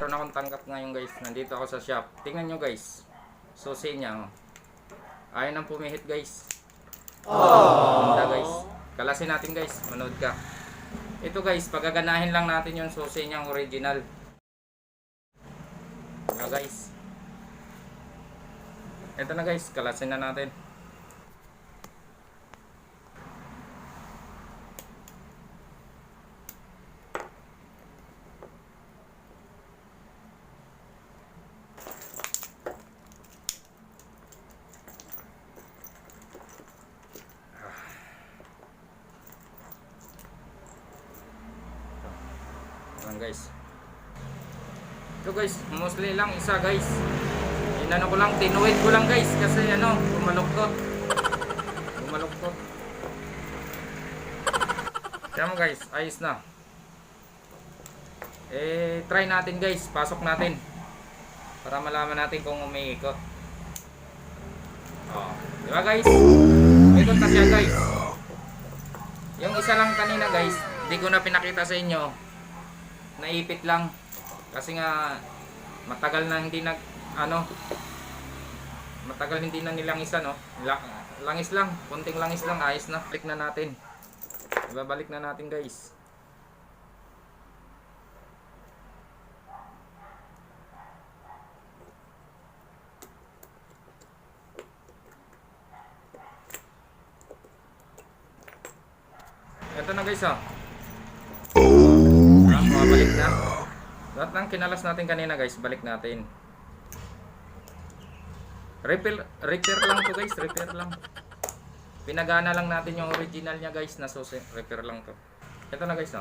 meron akong tanggap ngayon guys. Nandito ako sa shop. Tingnan nyo guys. Susi niya. Oh. Ayaw nang pumihit guys. Ganda guys. Kalasin natin guys. Manood ka. Ito guys, pagaganahin lang natin yung susi niyang original. Diba guys? Ito na guys, kalasin na natin. Guys, ito guys, mostly lang isa guys. Inano ko lang, tinuwid ko lang guys kasi ano, bumaluktot. Kaya mo guys, ayos na. Try natin guys, pasok natin para malaman natin kung umiikot. Di ba guys? Ikot na siya guys. Yung isa lang kanina guys, hindi ko na pinakita sa inyo. Naipit lang kasi nga matagal na hindi matagal hindi na nilangisa no. Langis lang, konting langis lang, ayos na. Balik na natin. Ibabalik na natin guys. Ito na guys balik na. Lahat ng kinalas natin kanina guys, balik natin. Repair lang to guys, repair lang. Pinagana lang natin yung original niya guys na susi. Repair lang to. Ito na guys